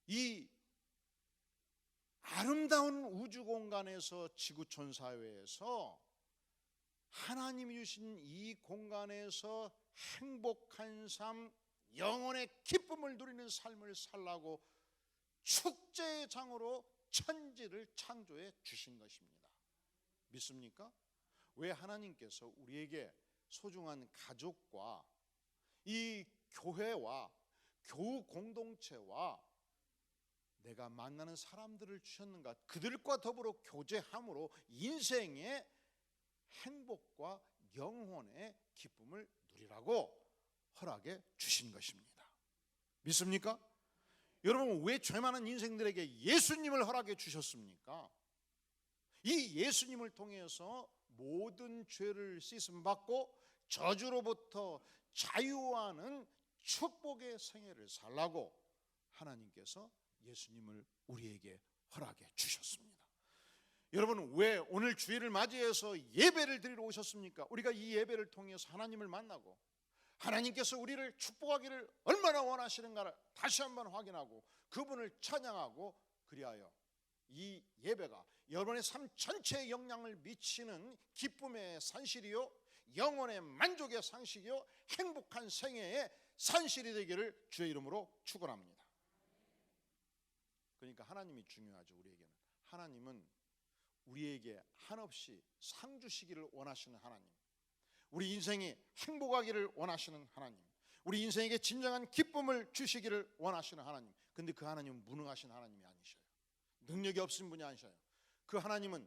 이 아름다운 우주 공간에서, 지구촌 사회에서 하나님이 주신 이 공간에서 행복한 삶, 영혼의 기쁨을 누리는 삶을 살라고 축제의 장으로 천지를 창조해 주신 것입니다. 믿습니까? 왜 하나님께서 우리에게 소중한 가족과 이 교회와 교우 공동체와 내가 만나는 사람들을 주셨는가? 그들과 더불어 교제함으로 인생의 행복과 영혼의 기쁨을 누리라고 허락해 주신 것입니다. 믿습니까? 여러분, 왜 죄 많은 인생들에게 예수님을 허락해 주셨습니까? 이 예수님을 통해서 모든 죄를 씻음 받고 저주로부터 자유하는 축복의 생애를 살라고 하나님께서 예수님을 우리에게 허락해 주셨습니다. 여러분, 왜 오늘 주일을 맞이해서 예배를 드리러 오셨습니까? 우리가 이 예배를 통해서 하나님을 만나고 하나님께서 우리를 축복하기를 얼마나 원하시는가를 다시 한번 확인하고 그분을 찬양하고, 그리하여 이 예배가 여러분의 삶 전체에 영향을 미치는 기쁨의 산실이요, 영혼의 만족의 상식이요, 행복한 생애의 산실이 되기를 주의 이름으로 축원합니다. 그러니까 하나님이 중요하죠. 우리에게는 하나님은 우리에게 한없이 상 주시기를 원하시는 하나님, 우리 인생이 행복하기를 원하시는 하나님, 우리 인생에게 진정한 기쁨을 주시기를 원하시는 하나님. 근데 그 하나님은 무능하신 하나님이 아니셔요. 능력이 없으신 분이 아니셔요. 그 하나님은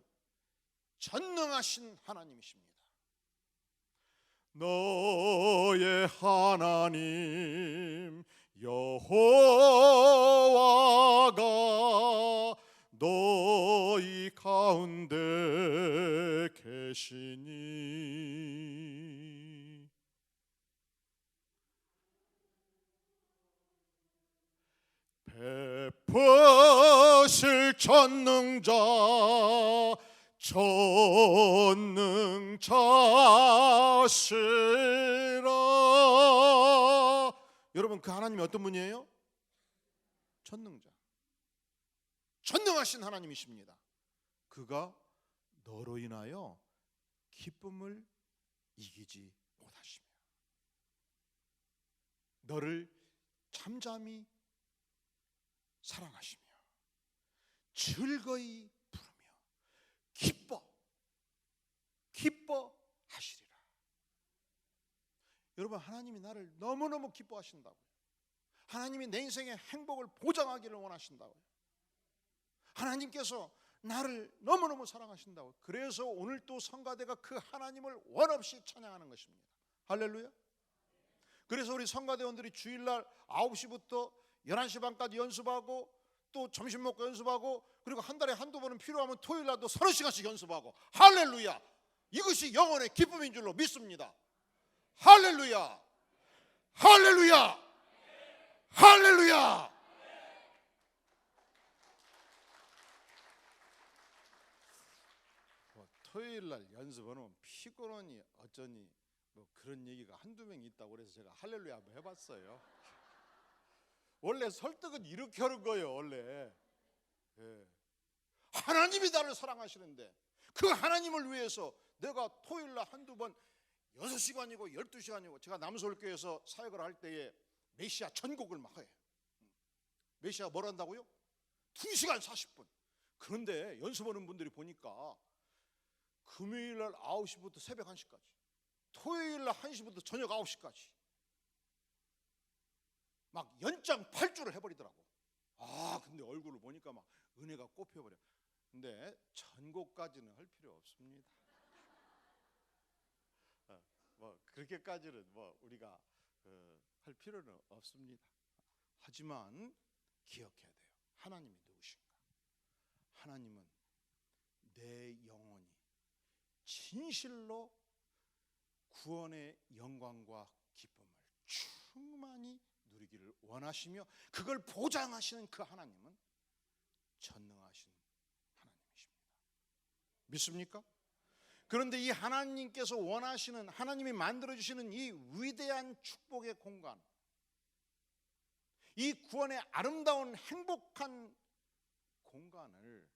전능하신 하나님이십니다. 너의 하나님 여호와가 너희 가운데 계시니 베푸실 전능자시라. 여러분, 그 하나님이 어떤 분이에요? 전능자, 전능하신 하나님이십니다. 그가 너로 인하여 기쁨을 이기지 못하시며 너를 잠잠히 사랑하시며 즐거이 부르며 기뻐하시리라. 여러분, 하나님이 나를 너무너무 기뻐하신다고요. 하나님이 내 인생의 행복을 보장하기를 원하신다고요. 하나님께서 나를 너무너무 사랑하신다고요. 그래서 오늘 또 성가대가 그 하나님을 원없이 찬양하는 것입니다. 할렐루야. 그래서 우리 성가대원들이 주일날 9시부터 11시 반까지 연습하고 또 점심 먹고 연습하고, 그리고 한 달에 한두 번은 필요하면 토요일날도 30시간씩 연습하고, 할렐루야. 이것이 영혼의 기쁨인 줄로 믿습니다. 할렐루야, 할렐루야, 할렐루야. 토요일날 연습하면 피곤하니 어쩌니 뭐 그런 얘기가 한두 명 있다고 그래서 제가 할렐루야 한번 해봤어요. 원래 설득은 이렇게 하는 거예요. 원래 하나님이 나를 사랑하시는데 그 하나님을 위해서 내가 토요일날 한두 번 6시간이고 12시간이고, 제가 남서울교회에서 사역을 할 때에 메시아 전곡을 막 해요. 메시아 뭘 한다고요? 2시간 40분. 그런데 연습하는 분들이 보니까 금요일날 9시부터 새벽 1시까지, 토요일날 1시부터 저녁 9시까지 막 연장 8주를 해버리더라고. 근데 얼굴을 보니까 막 은혜가 꼽혀버려. 근데 전곡까지는 할 필요 없습니다. 뭐 그렇게까지는 뭐 우리가 할 필요는 없습니다. 하지만 기억해야 돼요. 하나님이 누구신가? 하나님은 내 영혼이 진실로 구원의 영광과 기쁨을 충만히 누리기를 원하시며 그걸 보장하시는 그 하나님은 전능하신 하나님이십니다. 믿습니까? 그런데 이 하나님께서 원하시는, 하나님이 만들어주시는 이 위대한 축복의 공간, 이 구원의 아름다운 행복한 공간을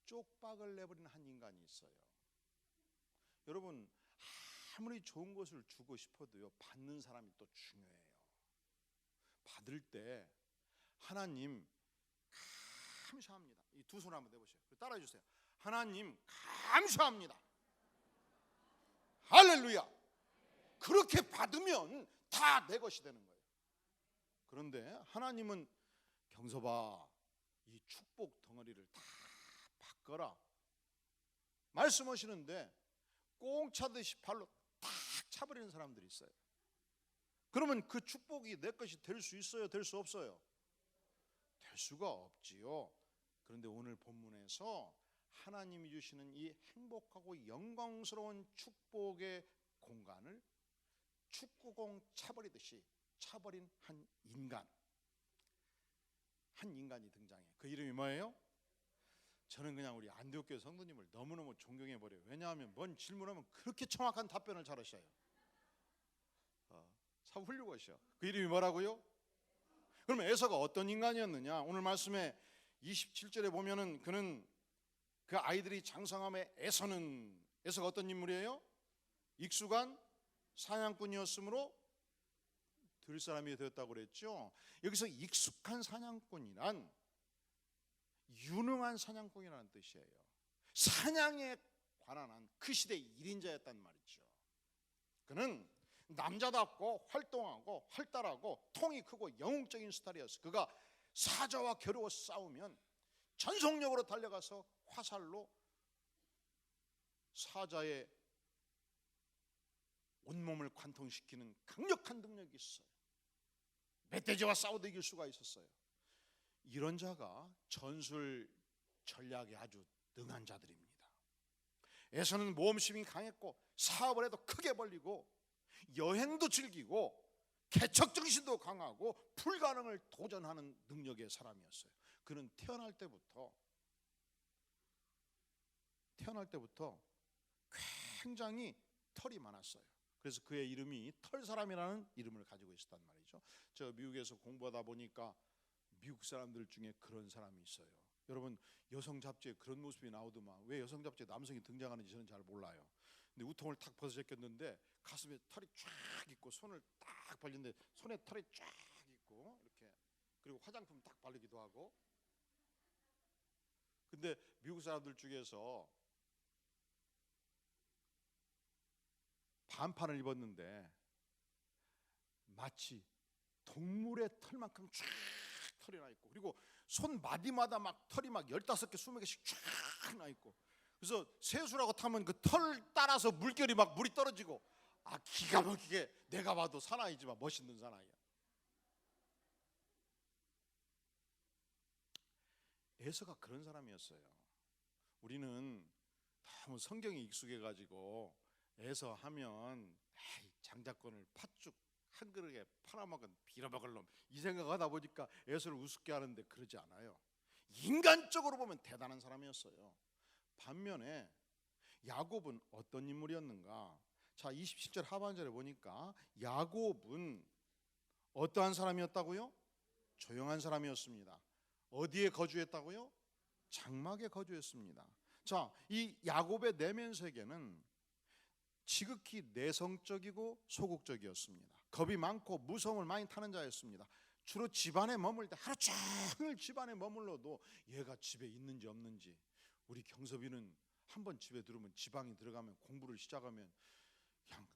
쪽박을 내버린 한 인간이 있어요. 여러분, 아무리 좋은 것을 주고 싶어도요, 받는 사람이 또 중요해요. 받을 때 하나님 감사합니다. 이 두 손 한번 내보세요. 따라해 주세요. 하나님 감사합니다. 할렐루야. 그렇게 받으면 다 내 것이 되는 거예요. 그런데 하나님은 경서봐, 이 축복 덩어리를 다 바꿔라 말씀하시는데 꽁 차듯이 발로 탁 차버리는 사람들이 있어요. 그러면 그 축복이 내 것이 될 수 있어요? 될 수 없어요? 될 수가 없지요. 그런데 오늘 본문에서 하나님이 주시는 이 행복하고 영광스러운 축복의 공간을 축구공 차버리듯이 차버린 한 인간이 등장해요. 그 이름이 뭐예요? 저는 그냥 우리 안디옥교회 성도님을 너무너무 존경해버려요. 왜냐하면 뭔 질문하면 그렇게 정확한 답변을 잘하셔요. 참 훌륭하셔. 그 이름이 뭐라고요? 그러면 에서가 어떤 인간이었느냐? 오늘 말씀에 27절에 보면은 그는 그 아이들이 장성함에 에서가 어떤 인물이에요? 익숙한 사냥꾼이었으므로 들 사람이 되었다고 그랬죠. 여기서 익숙한 사냥꾼이란 유능한 사냥꾼이라는 뜻이에요. 사냥에 관한 한 그 시대의 1인자였단 말이죠. 그는 남자답고 활동하고 활달하고 통이 크고 영웅적인 스타일이었어요. 그가 사자와 겨루어 싸우면 전속력으로 달려가서 화살로 사자의 온몸을 관통시키는 강력한 능력이 있어요. 멧돼지와 싸워도 이길 수가 있었어요. 이런 자가 전술 전략에 아주 능한 자들입니다. 에서는 모험심이 강했고 사업을 해도 크게 벌리고 여행도 즐기고 개척정신도 강하고 불가능을 도전하는 능력의 사람이었어요. 그는 태어날 때부터 굉장히 털이 많았어요. 그래서 그의 이름이 털사람이라는 이름을 가지고 있었단 말이죠. 저 미국에서 공부하다 보니까 미국 사람들 중에 그런 사람이 있어요. 여러분, 여성 잡지에 그런 모습이 나오더만 왜 여성 잡지에 남성이 등장하는지 저는 잘 몰라요. 근데 우통을 탁 벗어 제꼈는데 가슴에 털이 쫙 있고 손을 딱 벌리는데 손에 털이 쫙 있고 이렇게, 그리고 화장품 딱 바르기도 하고. 근데 미국 사람들 중에서 반판을 입었는데 마치 동물의 털만큼 쫙 털이 나 있고, 그리고 손 마디마다 막 털이 막 15개 20개씩 쫙 나 있고, 그래서 세수라고 타면 그 털 따라서 물결이 막 물이 떨어지고, 기가 막히게 내가 봐도 사나이지만 멋있는 사나이야. 에서가 그런 사람이었어요. 우리는 너무 성경에 익숙해가지고 에서 하면 장자권을 팥죽 한 그릇에 팔아먹은 빌어먹을 놈, 이 생각하다 보니까 에서를 우습게 하는데 그러지 않아요. 인간적으로 보면 대단한 사람이었어요. 반면에 야곱은 어떤 인물이었는가? 자, 27절 하반절에 보니까 야곱은 어떠한 사람이었다고요? 조용한 사람이었습니다. 어디에 거주했다고요? 장막에 거주했습니다. 자, 이 야곱의 내면 세계는 지극히 내성적이고 소극적이었습니다. 겁이 많고 무서움을 많이 타는 자였습니다. 주로 집안에 머물 때 하루 종일 집안에 머물러도 얘가 집에 있는지 없는지, 우리 경섭이는 한번 집에 들어오면 지방에 들어가면 공부를 시작하면 그냥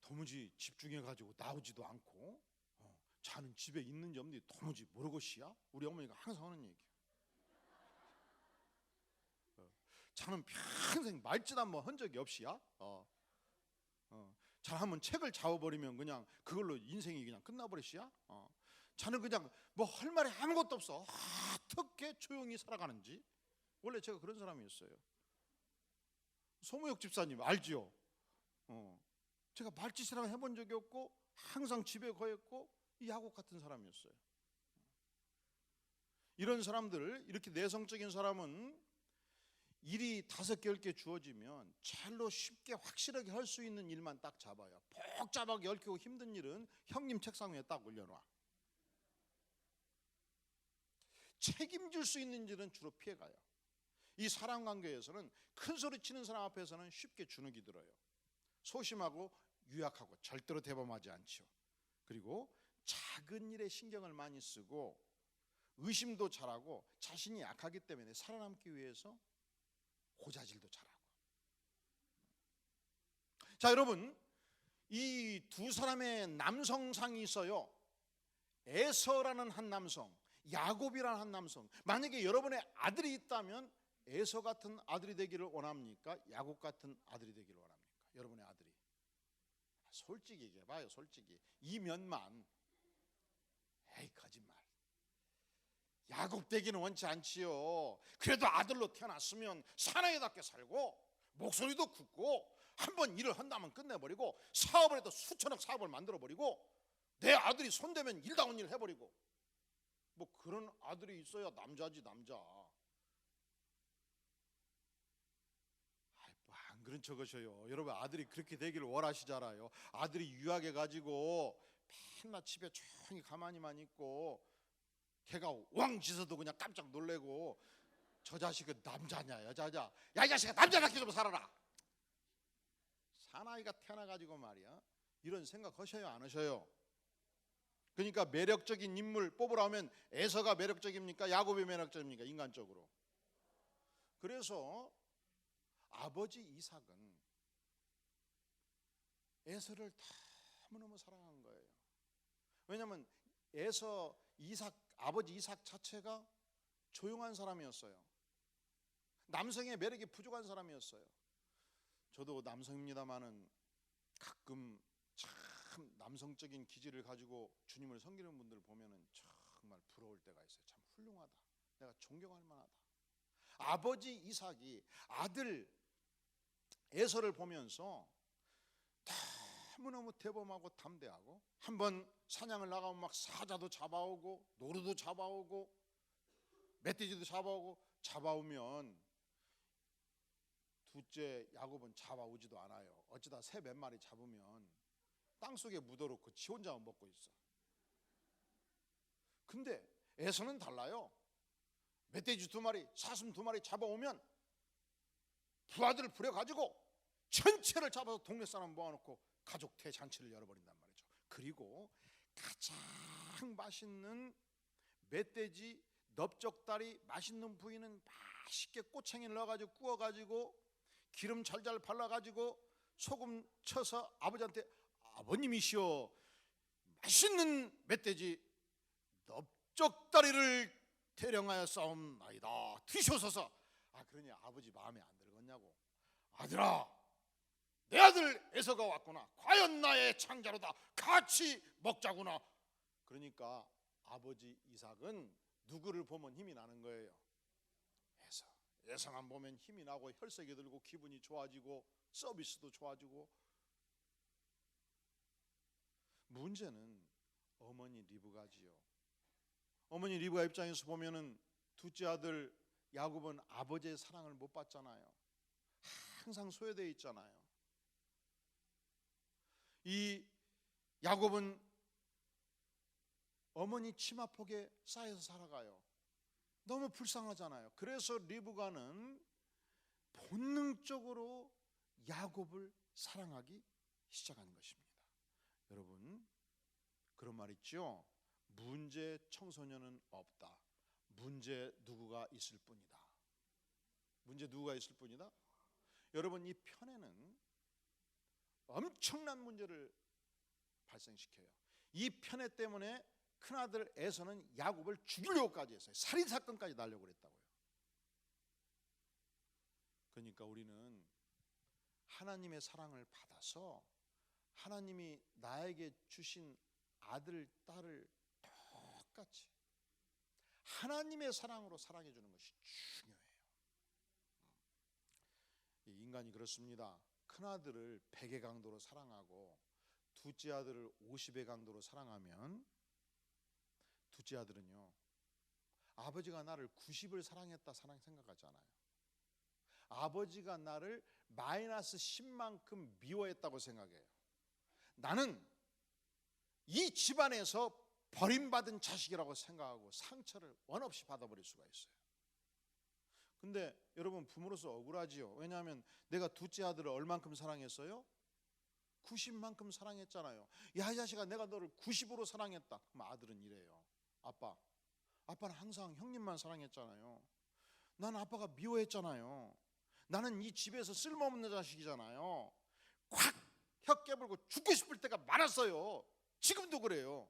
도무지 집중해가지고 나오지도 않고, 자는 집에 있는지 없는지 도무지 모르고시야. 우리 어머니가 항상 하는 얘기예요. 자는 평생 말짓 한번 한 적이 없이야. 잘하면 책을 잡아버리면 그냥 그걸로 인생이 그냥 끝나버리시야. 자는 그냥 뭐 할 말이 아무것도 없어. 어떻게 조용히 살아가는지. 원래 제가 그런 사람이었어요. 소무역 집사님 알지요? 제가 말짓이라고 해본 적이 없고 항상 집에 거했고 야곱 같은 사람이었어요. 이런 사람들, 이렇게 내성적인 사람은 일이 5개 10개 주어지면 찰로 쉽게 확실하게 할 수 있는 일만 딱 잡아요. 복잡하게 얽히고 힘든 일은 형님 책상 위에 딱 올려놔. 책임질 수 있는 일은 주로 피해가요. 이 사람관계에서는 큰 소리 치는 사람 앞에서는 쉽게 주눅이 들어요. 소심하고 유약하고 절대로 대범하지 않죠. 그리고 작은 일에 신경을 많이 쓰고 의심도 잘하고 자신이 약하기 때문에 살아남기 위해서 고자질도 잘하고. 자, 여러분, 이 두 사람의 남성상이 있어요. 에서라는 한 남성, 야곱이라는 한 남성. 만약에 여러분의 아들이 있다면 에서 같은 아들이 되기를 원합니까? 야곱 같은 아들이 되기를 원합니까? 여러분의 아들이. 솔직히 얘기해봐요. 솔직히 이 면만. 에이, 거짓말. 야곱 되기는 원치 않지요. 그래도 아들로 태어났으면 사나이답게 살고 목소리도 굵고 한번 일을 한다면 끝내버리고 사업을 해도 수천억 사업을 만들어버리고 내 아들이 손대면 일다운 일을 해버리고 뭐 그런 아들이 있어야 남자지 남자. 뭐 안 그런 척하셔요. 여러분 아들이 그렇게 되기를 원하시잖아요. 아들이 유학해가지고 맨날 집에 조용히 가만히만 있고 걔가 왕 짖어도 그냥 깜짝 놀래고 저 자식은 남자냐 여자냐, 야 이 자식아 남자답게 좀 살아라. 사나이가 태어나가지고 말이야 이런 생각 하셔요 안 하셔요? 그러니까 매력적인 인물 뽑으라면 에서가 매력적입니까? 야곱이 매력적입니까? 인간적으로. 그래서 아버지 이삭은 에서를 너무너무 사랑한 거예요. 왜냐하면 에서 아버지 이삭 자체가 조용한 사람이었어요. 남성의 매력이 부족한 사람이었어요. 저도 남성입니다마는 가끔 참 남성적인 기질을 가지고 주님을 섬기는 분들 보면은 정말 부러울 때가 있어요. 참 훌륭하다. 내가 존경할 만하다. 아버지 이삭이 아들 에서를 보면서 너무너무 대범하고 담대하고 한번 사냥을 나가면 막 사자도 잡아오고 노루도 잡아오고 멧돼지도 잡아오면 둘째 야곱은 잡아오지도 않아요. 어쩌다 새 몇 마리 잡으면 땅속에 묻어놓고 지 혼자만 먹고 있어. 근데 에서는 달라요. 멧돼지 2마리 사슴 2마리 잡아오면 부하들을 부려가지고 전체를 잡아서 동네 사람 모아놓고 가족 대잔치를 열어버린단 말이죠. 그리고 가장 맛있는 멧돼지 넓적다리 맛있는 부위는 맛있게 꼬챙이를 넣어가지고 구워가지고 기름 잘잘 발라가지고 소금 쳐서 아버지한테 아버님이시여 맛있는 멧돼지 넓적다리를 대령하여 싸움나이다 드시옵소서. 그러니 아버지 마음에 안 들겠냐고. 아들아 내 아들 에서가 왔구나. 과연 나의 창자로다. 같이 먹자구나. 그러니까 아버지 이삭은 누구를 보면 힘이 나는 거예요? 에서만 보면 힘이 나고 혈색이 들고 기분이 좋아지고 서비스도 좋아지고. 문제는 어머니 리브가지요. 어머니 리브가 입장에서 보면은 둘째 아들 야곱은 아버지의 사랑을 못 받잖아요. 항상 소외되어 있잖아요. 이 야곱은 어머니 치마폭에 쌓여서 살아가요. 너무 불쌍하잖아요. 그래서 리브가는 본능적으로 야곱을 사랑하기 시작한 것입니다. 여러분 그런 말 있죠. 문제 청소년은 없다. 문제 누구가 있을 뿐이다. 문제 누구가 있을 뿐이다. 여러분 이 편에는 엄청난 문제를 발생시켜요. 이 편애 때문에 큰아들 에서는 야곱을 죽이려고까지 했어요. 살인사건까지 날려고 그랬다고요. 그러니까 우리는 하나님의 사랑을 받아서 하나님이 나에게 주신 아들, 딸을 똑같이 하나님의 사랑으로 사랑해 주는 것이 중요해요. 인간이 그렇습니다. 큰아들을 100의 강도로 사랑하고 둘째 아들을 50의 강도로 사랑하면 둘째 아들은요 아버지가 나를 90을 사랑했다 생각하잖아요. 아버지가 나를 마이너스 10만큼 미워했다고 생각해요. 나는 이 집안에서 버림받은 자식이라고 생각하고 상처를 원없이 받아버릴 수가 있어요. 근데 여러분, 부모로서 억울하지요. 왜냐하면 내가 둘째 아들을 얼만큼 사랑했어요? 90만큼 사랑했잖아요. 야, 이 자식아, 내가 너를 90으로 사랑했다. 그럼 아들은 이래요. 아빠는 항상 형님만 사랑했잖아요. 나는 아빠가 미워했잖아요. 나는 이 집에서 쓸모없는 자식이잖아요. 콱 혀 깨물고 죽고 싶을 때가 많았어요. 지금도 그래요.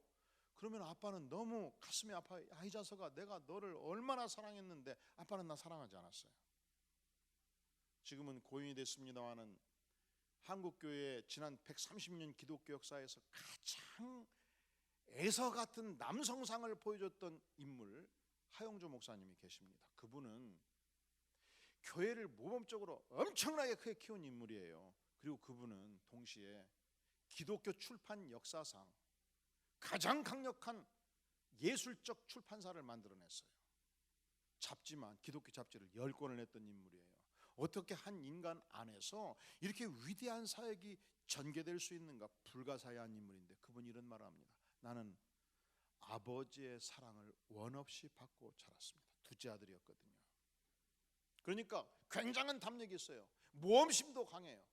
그러면 아빠는 너무 가슴이 아파요. 야, 이 자식아, 내가 너를 얼마나 사랑했는데 아빠는 나 사랑하지 않았어요. 지금은 고인이 됐습니다마는 한국교회의 지난 130년 기독교 역사에서 가장 에서 같은 남성상을 보여줬던 인물, 하용조 목사님이 계십니다. 그분은 교회를 모범적으로 엄청나게 크게 키운 인물이에요. 그리고 그분은 동시에 기독교 출판 역사상 가장 강력한 예술적 출판사를 만들어냈어요. 잡지만 기독교 잡지를 10권을 냈던 인물이에요. 어떻게 한 인간 안에서 이렇게 위대한 사역이 전개될 수 있는가? 불가사의한 인물인데 그분이 이런 말을 합니다. 나는 아버지의 사랑을 원없이 받고 자랐습니다. 둘째 아들이었거든요. 그러니까 굉장한 담력이 있어요. 모험심도 강해요.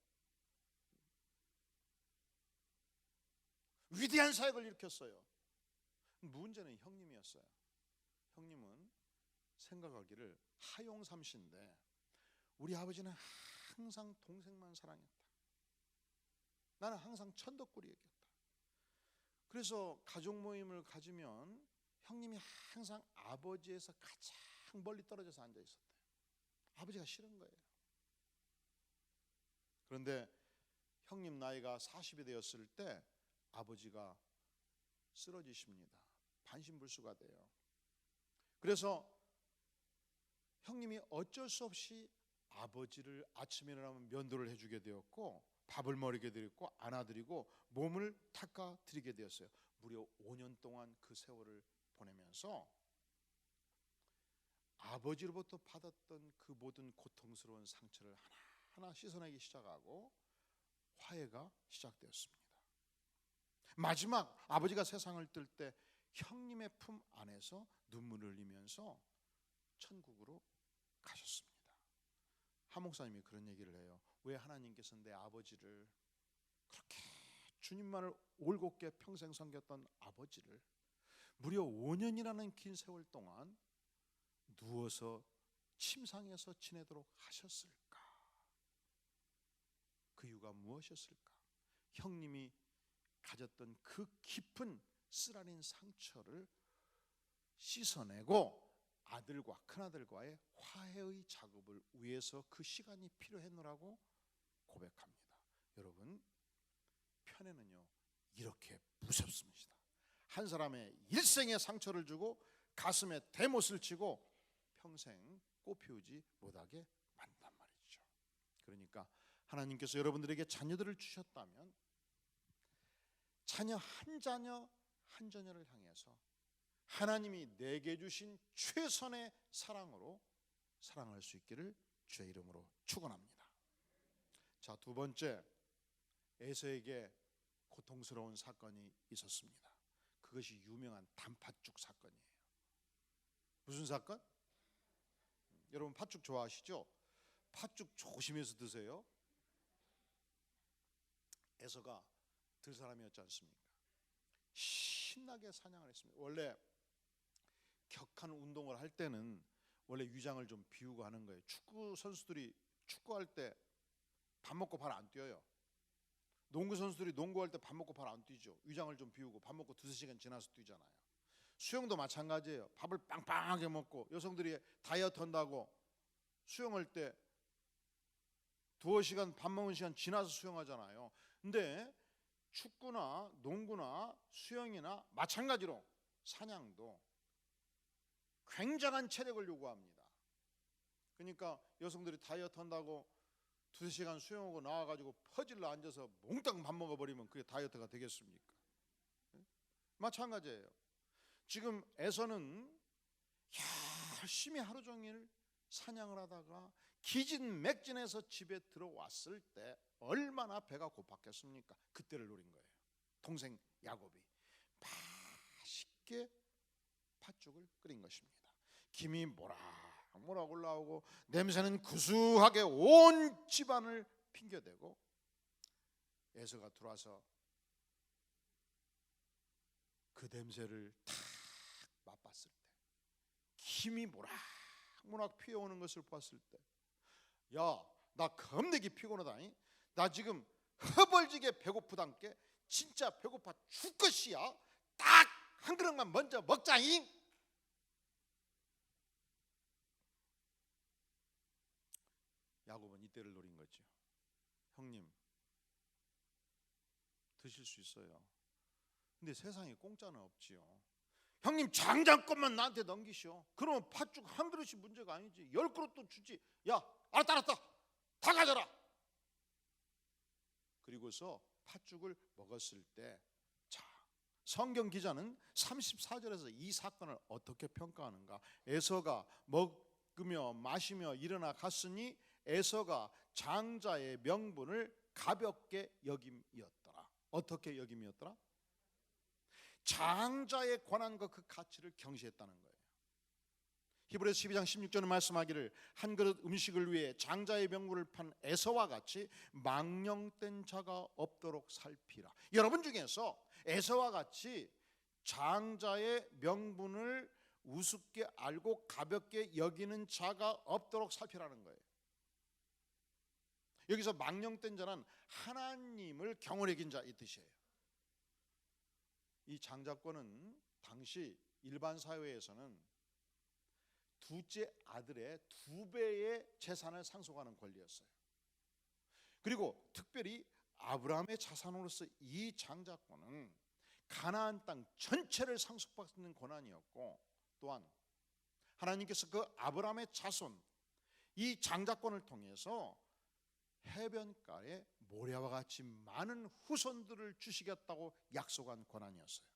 위대한 사역을 일으켰어요. 문제는 형님이었어요. 형님은 생각하기를 하용삼씨인데 우리 아버지는 항상 동생만 사랑했다. 나는 항상 천덕꾸리였다. 그래서 가족 모임을 가지면 형님이 항상 아버지에서 가장 멀리 떨어져서 앉아 있었대요. 아버지가 싫은 거예요. 그런데 형님 나이가 40이 되었을 때 아버지가 쓰러지십니다. 반신불수가 돼요. 그래서 형님이 어쩔 수 없이 아버지를 아침에 일어나면 면도를 해주게 되었고 밥을 먹이게 되었고 안아드리고 몸을 닦아드리게 되었어요. 무려 5년 동안 그 세월을 보내면서 아버지로부터 받았던 그 모든 고통스러운 상처를 하나하나 씻어내기 시작하고 화해가 시작되었습니다. 마지막 아버지가 세상을 뜰 때 형님의 품 안에서 눈물을 흘리면서 천국으로 가셨습니다. 한 목사님이 그런 얘기를 해요. 왜 하나님께서 내 아버지를, 그렇게 주님만을 올곧게 평생 섬겼던 아버지를 무려 5년이라는 긴 세월 동안 누워서 침상에서 지내도록 하셨을까? 그 이유가 무엇이었을까? 형님이 가졌던 그 깊은 쓰라린 상처를 씻어내고 아들과 큰아들과의 화해의 작업을 위해서 그 시간이 필요했노라고 고백합니다. 여러분, 편애는요 이렇게 무섭습니다. 한 사람의 일생의 상처를 주고 가슴에 대못을 치고 평생 꽃피우지 못하게 만든단 말이죠. 그러니까 하나님께서 여러분들에게 자녀들을 주셨다면 자녀 한 자녀를 향해서 하나님이 내게 주신 최선의 사랑으로 사랑할 수 있기를 주의 이름으로 축원합니다. 자, 두 번째, 에서에게 고통스러운 사건이 있었습니다. 그것이 유명한 단팥죽 사건이에요. 무슨 사건? 여러분 팥죽 좋아하시죠? 팥죽 조심해서 드세요. 에서가 들 사람이었지 않습니까? 신나게 사냥을 했습니다. 원래 격한 운동을 할 때는 원래 위장을 좀 비우고 하는 거예요. 축구 선수들이 축구할 때 밥 먹고 발 안 뛰어요. 농구 선수들이 농구할 때 밥 먹고 발 안 뛰죠. 위장을 좀 비우고 밥 먹고 2-3시간 지나서 뛰잖아요. 수영도 마찬가지예요. 밥을 빵빵하게 먹고, 여성들이 다이어트 한다고 수영할 때 2-3시간 밥 먹은 시간 지나서 수영하잖아요. 근데 축구나 농구나 수영이나 마찬가지로 사냥도 굉장한 체력을 요구합니다. 그러니까 여성들이 다이어트 한다고 2-3시간 수영하고 나와가지고 퍼질러 앉아서 몽땅 밥 먹어버리면 그게 다이어트가 되겠습니까? 마찬가지예요. 지금 에서는 열심히 하루 종일 사냥을 하다가 기진맥진해서 집에 들어왔을 때 얼마나 배가 고팠겠습니까? 그때를 노린 거예요. 동생 야곱이 맛있게 팥죽을 끓인 것입니다. 김이 모락모락 올라오고 냄새는 구수하게 온 집안을 핑겨대고 에서가 들어와서 그 냄새를 탁 맛봤을 때, 김이 모락모락 피어오는 것을 봤을 때, 야, 나 겁내기 피곤하다니. 나 지금 허벌지게 배고프단께. 진짜 배고파 죽겠이야. 딱 한 그릇만 먼저 먹자잉. 야곱은 이때를 노린 거죠. 형님, 드실 수 있어요. 근데 세상에 공짜는 없지요. 형님, 장장권만 나한테 넘기시오. 그러면 팥죽 한 그릇이 문제가 아니지. 10그릇도 주지. 야, 알았다. 다 가져라. 그리고서 팥죽을 먹었을 때, 자, 성경 기자는 34절에서 이 사건을 어떻게 평가하는가? 에서가 먹으며 마시며 일어나 갔으니 에서가 장자의 명분을 가볍게 여김이었더라. 어떻게 여김이었더라? 장자의 권한과 그 가치를 경시했다는 거예요. 히브리서 12장 16절은 말씀하기를 한 그릇 음식을 위해 장자의 명분을 판 에서와 같이 망령된 자가 없도록 살피라. 여러분 중에서 에서와 같이 장자의 명분을 우습게 알고 가볍게 여기는 자가 없도록 살피라는 거예요. 여기서 망령된 자는 하나님을 경홀히 여긴 자 이 뜻이에요. 이 장자권은 당시 일반 사회에서는 둘째 아들의 2배의 재산을 상속하는 권리였어요. 그리고 특별히 아브라함의 자산으로서 이 장자권은 가나안 땅 전체를 상속받는 권한이었고, 또한 하나님께서 그 아브라함의 자손 이 장자권을 통해서 해변가에 모래와 같이 많은 후손들을 주시겠다고 약속한 권한이었어요.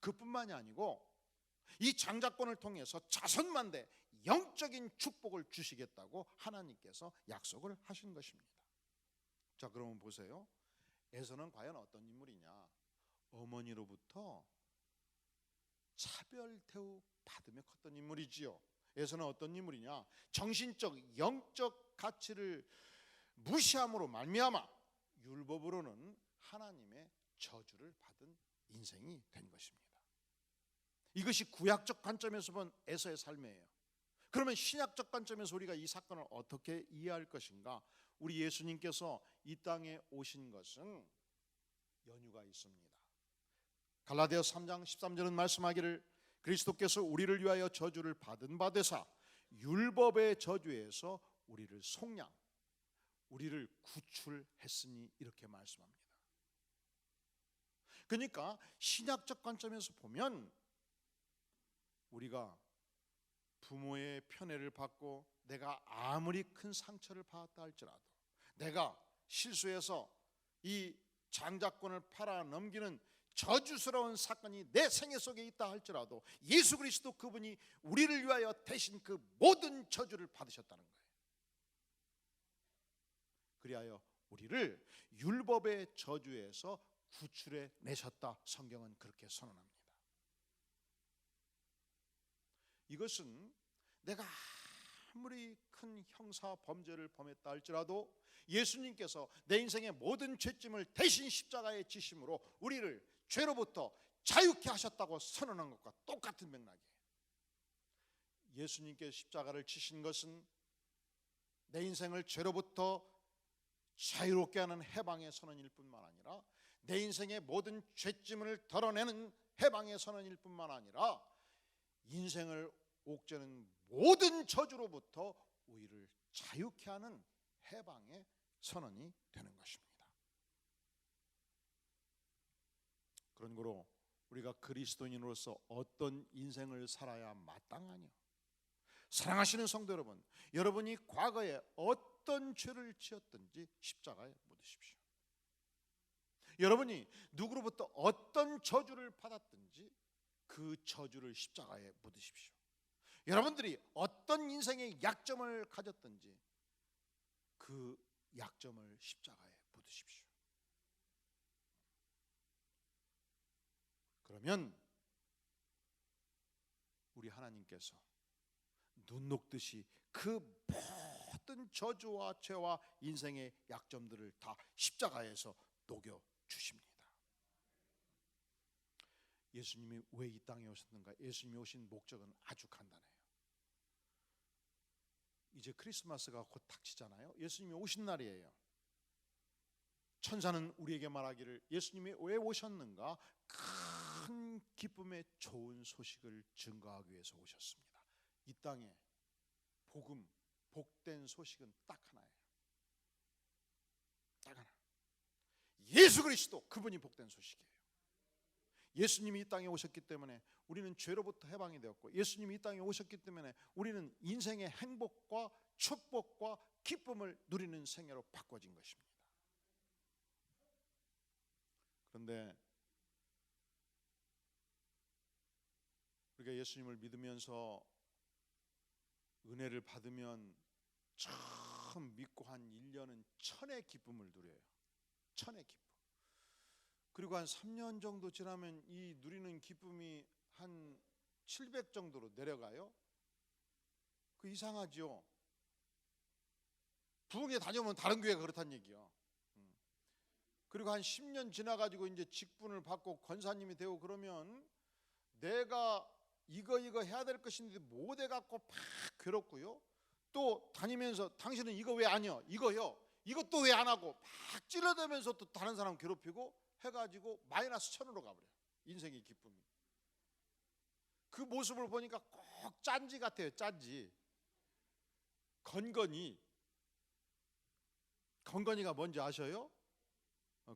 그뿐만이 아니고 이 장자권을 통해서 자손만대 영적인 축복을 주시겠다고 하나님께서 약속을 하신 것입니다. 자, 그러면 보세요. 에서는 과연 어떤 인물이냐? 어머니로부터 차별 대우 받으며 컸던 인물이지요. 에서는 어떤 인물이냐? 정신적, 영적 가치를 무시함으로 말미암아 율법으로는 하나님의 저주를 받은 인생이 된 것입니다. 이것이 구약적 관점에서 본 에서의 삶이에요. 그러면 신약적 관점에서 우리가 이 사건을 어떻게 이해할 것인가? 우리 예수님께서 이 땅에 오신 것은 연유가 있습니다. 갈라디아서 3장 13절은 말씀하기를 그리스도께서 우리를 위하여 저주를 받은 바 되사 율법의 저주에서 우리를 속량, 우리를 구출했으니 이렇게 말씀합니다. 그러니까 신약적 관점에서 보면 우리가 부모의 편애를 받고 내가 아무리 큰 상처를 받았다 할지라도, 내가 실수해서 이 장자권을 팔아 넘기는 저주스러운 사건이 내 생애 속에 있다 할지라도 예수 그리스도 그분이 우리를 위하여 대신 그 모든 저주를 받으셨다는 거예요. 그리하여 우리를 율법의 저주에서 구출해 내셨다. 성경은 그렇게 선언합니다. 이것은 내가 아무리 큰 형사 범죄를 범했다 할지라도 예수님께서 내 인생의 모든 죄짐을 대신 십자가에 지심으로 우리를 죄로부터 자유케 하셨다고 선언한 것과 똑같은 맥락이에요. 예수님께서 십자가를 지신 것은 내 인생을 죄로부터 자유롭게 하는 해방의 선언일 뿐만 아니라 내 인생의 모든 죄짐을 덜어내는 해방의 선언일 뿐만 아니라 인생을 옥죄는 모든 저주로부터 우리를 자유케 하는 해방의 선언이 되는 것입니다. 그런 거로 우리가 그리스도인으로서 어떤 인생을 살아야 마땅하냐? 사랑하시는 성도 여러분, 여러분이 과거에 어떤 죄를 지었든지 십자가에 묻으십시오. 여러분이 누구로부터 어떤 저주를 받았든지 그 저주를 십자가에 묻으십시오. 여러분들이 어떤 인생의 약점을 가졌든지 그 약점을 십자가에 묻으십시오. 그러면 우리 하나님께서 눈 녹듯이 그 모든 저주와 죄와 인생의 약점들을 다 십자가에서 녹여 주십니다. 예수님이 왜 이 땅에 오셨는가? 예수님이 오신 목적은 아주 간단해요. 이제 크리스마스가 곧 닥치잖아요. 예수님이 오신 날이에요. 천사는 우리에게 말하기를 예수님이 왜 오셨는가? 큰 기쁨의 좋은 소식을 증거하기 위해서 오셨습니다. 이 땅에 복음, 복된 소식은 딱 하나예요. 딱 하나. 예수 그리스도, 그분이 복된 소식이에요. 예수님이 이 땅에 오셨기 때문에 우리는 죄로부터 해방이 되었고, 예수님이 이 땅에 오셨기 때문에 우리는 인생의 행복과 축복과 기쁨을 누리는 생애로 바꿔진 것입니다. 그런데 우리가 예수님을 믿으면서 은혜를 받으면 처음 믿고 한 1년은 천의 기쁨을 누려요. 천의 기쁨. 그리고 한 3년 정도 지나면 이 누리는 기쁨이 한 700 정도로 내려가요. 그 이상하죠. 부흥회 다녀오면 다른 교회가 그렇다는 얘기요. 그리고 한 10년 지나가지고 이제 직분을 받고 권사님이 되고 그러면 내가 이거 해야 될 것인데 못 해갖고 막 괴롭고요. 또 다니면서 당신은 이거 왜 안 해요? 이거요. 이것도 왜 안 하고 막 찔러대면서 또 다른 사람 괴롭히고 해가지고 마이너스 1000으로 가버려요. 인생의 기쁨이. 그 모습을 보니까 꼭 짠지 같아요. 짠지. 건건이가 뭔지 아셔요?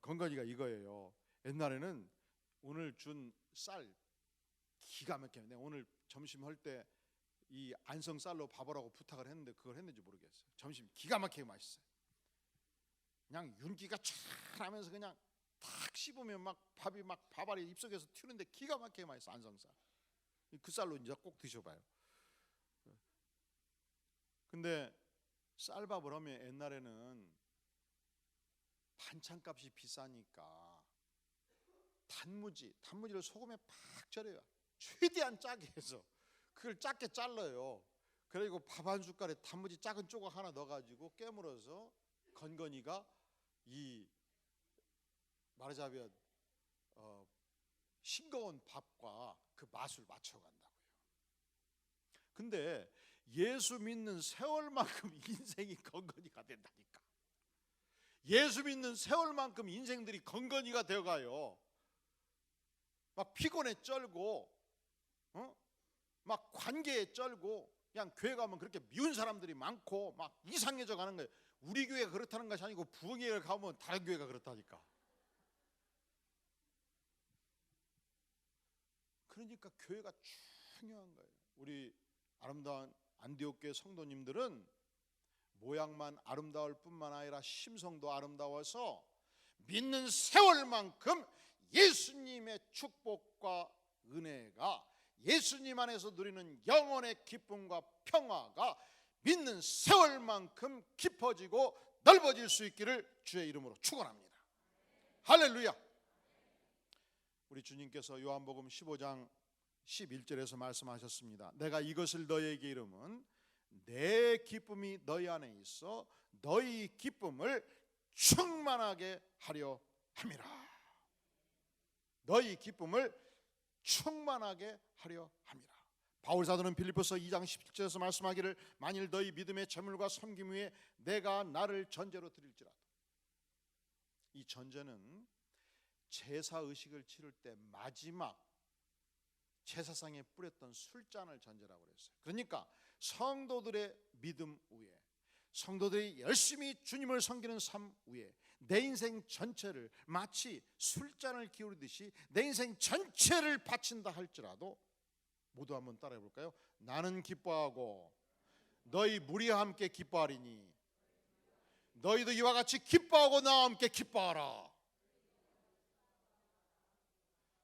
건건이가 이거예요. 옛날에는 오늘 준 쌀 기가 막혀요. 내가 오늘 점심 할 때 이 안성 쌀로 밥하라고 부탁을 했는데 그걸 했는지 모르겠어요. 점심 기가 막히게 맛있어요. 그냥 윤기가 촤 하면서 그냥 탁 씹으면 막 밥이 막 밥알이 입속에서 튀는데 기가 막히게 맛있어. 안성쌀. 그 쌀로 이제 꼭 드셔봐요. 근데 쌀밥을 하면 옛날에는 반찬값이 비싸니까 단무지를 소금에 팍 절여요. 최대한 짜게 해서 그걸 작게 잘라요. 그리고 밥 한 숟갈에 단무지 작은 조각 하나 넣어가지고 깨물어서 건건이가 이 말하자면 싱거운 밥과 그 맛을 맞춰간다고요. 근데 예수 믿는 세월만큼 인생이 건건이가 된다니까. 예수 믿는 세월만큼 인생들이 건건이가 되어가요. 막 피곤에 쩔고 막 관계에 쩔고 그냥 교회 가면 그렇게 미운 사람들이 많고 막 이상해져 가는 거예요. 우리 교회가 그렇다는 것이 아니고 부흥회를 가면 다른 교회가 그렇다니까. 그러니까 교회가 중요한 거예요. 우리 아름다운 안디옥 교회 성도님들은 모양만 아름다울 뿐만 아니라 심성도 아름다워서 믿는 세월만큼 예수님의 축복과 은혜가, 예수님 안에서 누리는 영혼의 기쁨과 평화가 믿는 세월만큼 깊어지고 넓어질 수 있기를 주의 이름으로 축원합니다. 할렐루야. 우리 주님께서 요한복음 15장 11절에서 말씀하셨습니다. 내가 이것을 너희에게 이름은 내 기쁨이 너희 안에 있어 너희 기쁨을 충만하게 하려 함이라. 너희 기쁨을 충만하게 하려 함이라. 바울 사도는 빌립보서 2장 17절에서 말씀하기를 만일 너희 믿음의 재물과 섬김 위에 내가 나를 전제로 드릴지라도. 이 전제는 제사 의식을 치를 때 마지막 제사상에 뿌렸던 술잔을 전제라고 그랬어요. 그러니까 성도들의 믿음 위에, 성도들이 열심히 주님을 섬기는 삶 위에 내 인생 전체를 마치 술잔을 기울이듯이 내 인생 전체를 바친다 할지라도 모두 한번 따라해 볼까요? 나는 기뻐하고 너희 무리와 함께 기뻐하리니 너희도 이와 같이 기뻐하고 나와 함께 기뻐하라.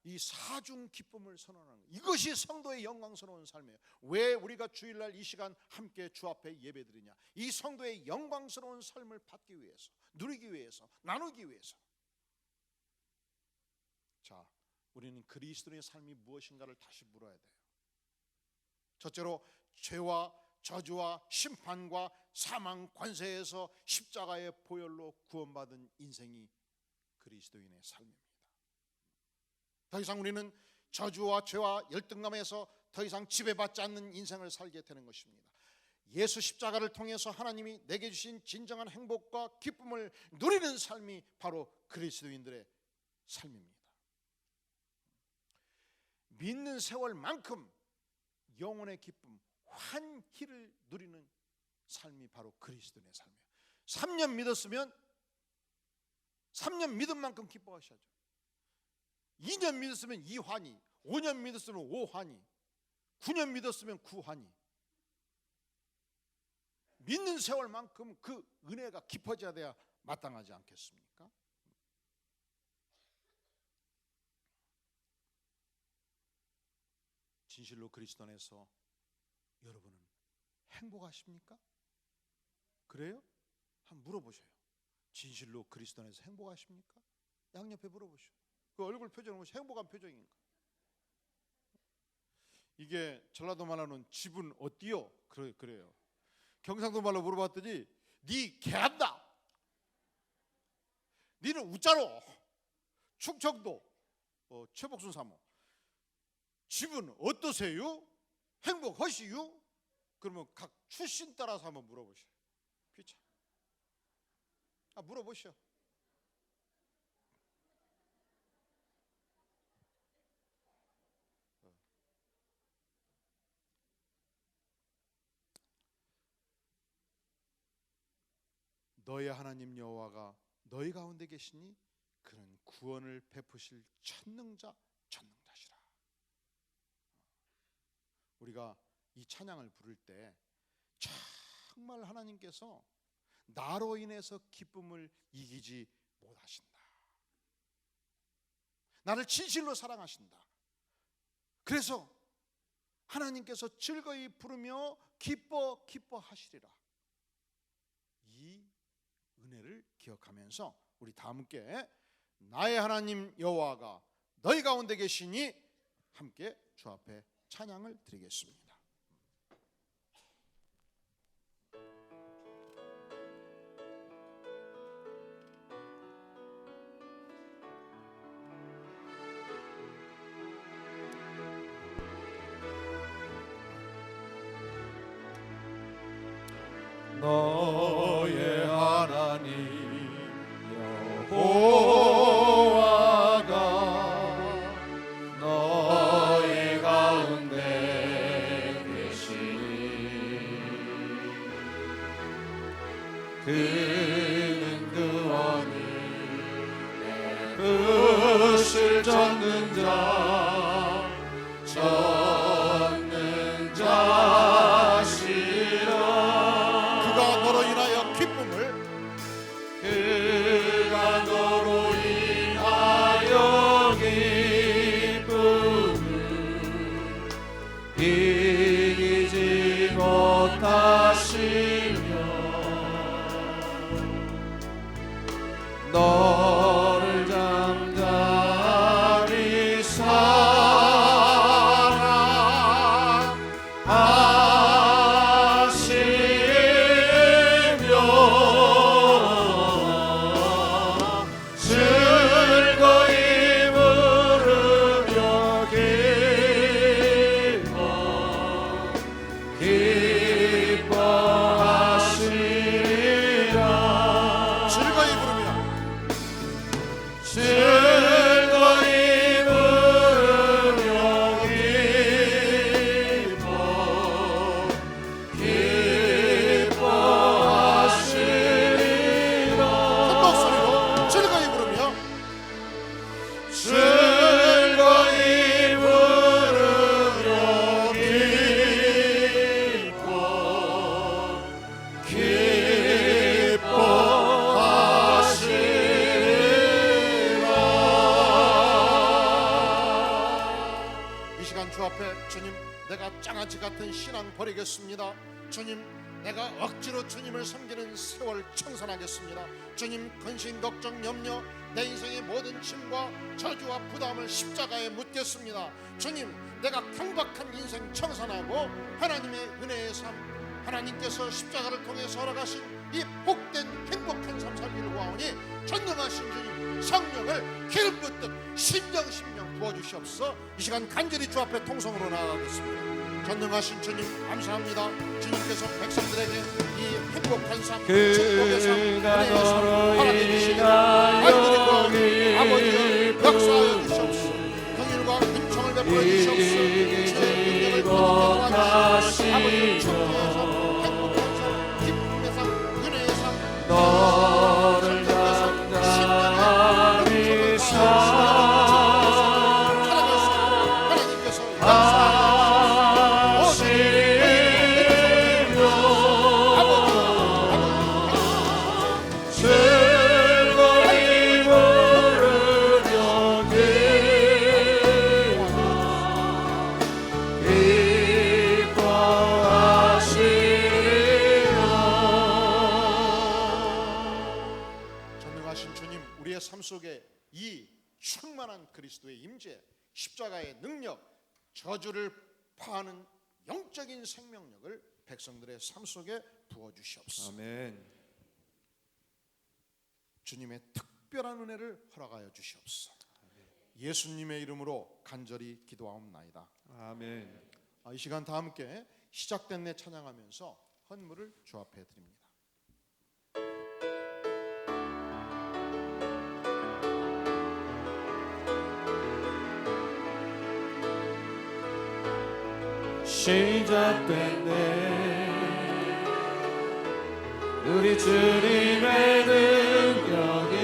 이 사중 기쁨을 선언하는 것, 이것이 성도의 영광스러운 삶이에요. 왜 우리가 주일날 이 시간 함께 주 앞에 예배드리냐? 이 성도의 영광스러운 삶을 받기 위해서, 누리기 위해서, 나누기 위해서. 자, 우리는 그리스도의 삶이 무엇인가를 다시 물어야 돼요. 첫째로 죄와 저주와 심판과 사망 관세에서 십자가의 보혈로 구원받은 인생이 그리스도인의 삶입니다. 더 이상 우리는 저주와 죄와 열등감에서 더 이상 지배받지 않는 인생을 살게 되는 것입니다. 예수 십자가를 통해서 하나님이 내게 주신 진정한 행복과 기쁨을 누리는 삶이 바로 그리스도인들의 삶입니다. 믿는 세월만큼 영혼의 기쁨, 환희를 누리는 삶이 바로 그리스도인의 삶이에요. 3년 믿었으면 3년 믿은 만큼 기뻐하셔야죠. 2년 믿었으면 2환희, 5년 믿었으면 5환희, 9년 믿었으면 9환희. 믿는 세월만큼 그 은혜가 깊어져야 돼야 마땅하지 않겠습니까? 진실로 그리스도 안에서 여러분은 행복하십니까? 그래요? 한번 물어보셔요. 진실로 그리스도 안에서 행복하십니까? 양옆에 물어보시오. 그 얼굴 표정은 무슨 행복한 표정인가? 이게 전라도 말로는 집은 어디요? 그래요. 경상도 말로 물어봤더니 니 개한다. 니는 우짜로. 충청도 최복순 사모 집은 어떠세요? 행복하시요? 그러면 각 출신 따라서 한번 물어보시오. 귀찮아. 물어보시오. 너의 하나님 여호와가 너희 가운데 계시니 그는 구원을 베푸실 전능자시라. 우리가 이 찬양을 부를 때 정말 하나님께서 나로 인해서 기쁨을 이기지 못하신다. 나를 진실로 사랑하신다. 그래서 하나님께서 즐거이 부르며 기뻐하시리라. 이 은혜를 기억하면서 우리 다 함께 나의 하나님 여호와가 너희 가운데 계시니 함께 주 앞에 찬양을 드리겠습니다. 너의 하나님 여호와가 너희 가운데 계시니 그는 구원을 베푸실 전능자시라. 그가 너로 인하여 기쁨을 이기지 못하시며 너를 잠잠히 즐거이 부르며 기뻐하시며 주 앞에 주님, 내가 장아찌 같은 신앙 버리겠습니다. 주님, 내가 억지로 주님을 섬기는 세월 청산하겠습니다. 주님, 근심, 걱정, 염려, 내 인생의 모든 짐과 저주와 부담을 십자가에 묻겠습니다. 주님, 내가 강박한 인생 청산하고 하나님의 은혜의 삶, 하나님께서 십자가를 통해서 허락하신 이 복된 행복한 삶 살기를 구하오니 전능하신 주님 성령을 기름 붓듯 심령 부어주시옵소서. 이 시간 간절히 주 앞에 통성으로 나아가겠습니다. 전능하신 주님 감사합니다. 주님께서 백성들에게 이 행복한 삶, 축복의 삶, 은혜의 삶 하나님이시니 간절히 구하오니 아버지여 역사하여 주시옵소서. 긍휼과 은총을 베풀어 주시옵소서. 주의 능력을 거듭게 도와주시옵소서. 아버지 축복의 삶, 행복한 삶, 기쁨의 삶, 은혜의 삶, 너를 단단히 그리스도의 임재, 십자가의 능력, 저주를 파하는 영적인 생명력을 백성들의 삶 속에 부어주시옵소서. 아멘. 주님의 특별한 은혜를 허락하여 주시옵소서. 예수님의 이름으로 간절히 기도하옵나이다. 아멘. 이 시간 다 함께 시작된 내 찬양하면서 헌물을 주 앞에 드립니다. 시작됐네 우리 주님의 능력이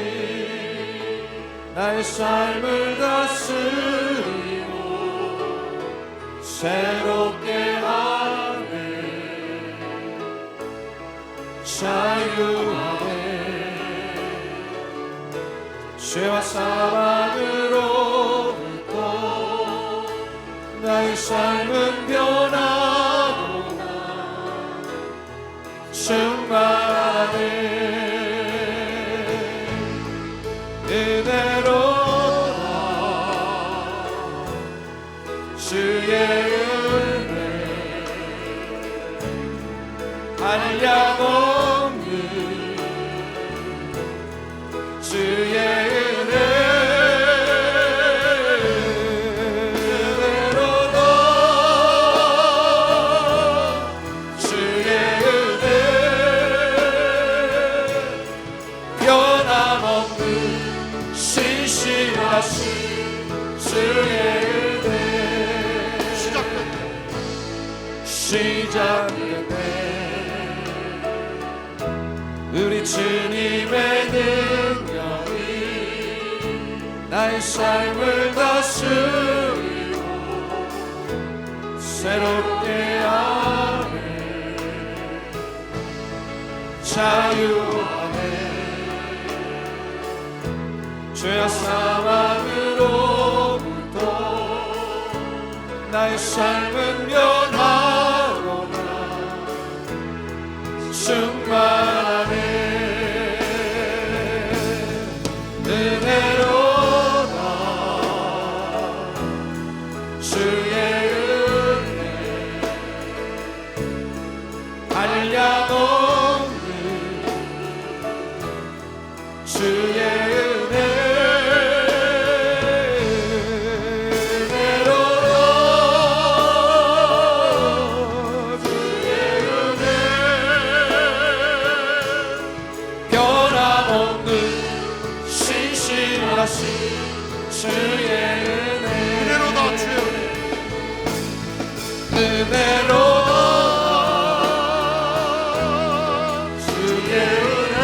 나의 삶을 다스리고 새롭게 하네 자유하네 죄와 사망으로부터 나의 삶은 변하구나 충만하네 은혜로다 주의 은혜 한량없는 주의 은혜 시작됐네 우리 주님의 능력이 나의 삶을 다스리고 새롭게 하네 자유하네 죄와 사망으로부터 나의 삶은 변하구나 충만하네 은혜로다 주의 은혜 한량없는 주의 은혜 주의 은혜 은혜로다 주의 은혜 은혜로다 주의 은혜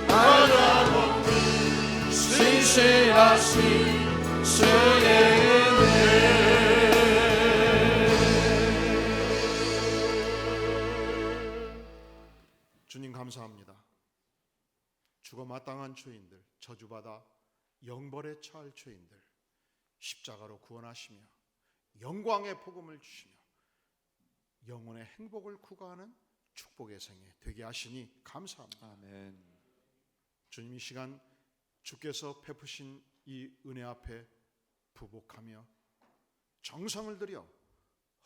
한량없는 신실하신 주의 은혜 주님 감사합니다. 죽어 마땅한 죄인들, 저주받아 영벌에 처할 죄인들, 십자가로 구원하시며 영광의 복음을 주시며 영혼의 행복을 구가하는 축복의 생애 되게 하시니 감사합니다. 아멘. 주님, 이 시간 주께서 베푸신 이 은혜 앞에 부복하며 정성을 들여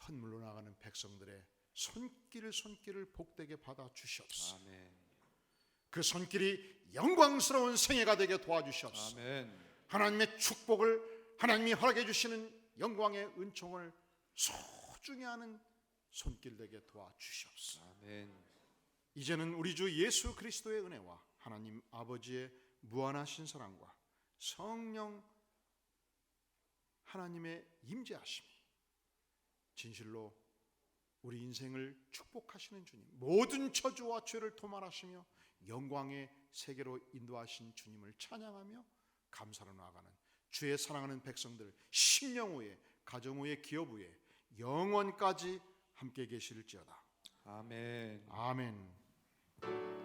헌물로 나가는 백성들의 손길을 복되게 받아 주시옵소서. 아멘. 그 손길이 영광스러운 생애가 되게 도와주시옵소서. 아멘. 하나님의 축복을, 하나님이 허락해 주시는 영광의 은총을 소중히 하는 손길 되게 도와주시옵소서. 아멘. 이제는 우리 주 예수 그리스도의 은혜와 하나님 아버지의 무한하신 사랑과 성령 하나님의 임재하심이 진실로 우리 인생을 축복하시는 주님, 모든 저주와 죄를 도말하시며 영광의 세계로 인도하신 주님을 찬양하며 감사로 나아가는 주의 사랑하는 백성들, 심령 후에, 가정 후에, 기업 후에 영원까지 함께 계실지어다. 아멘. 아멘.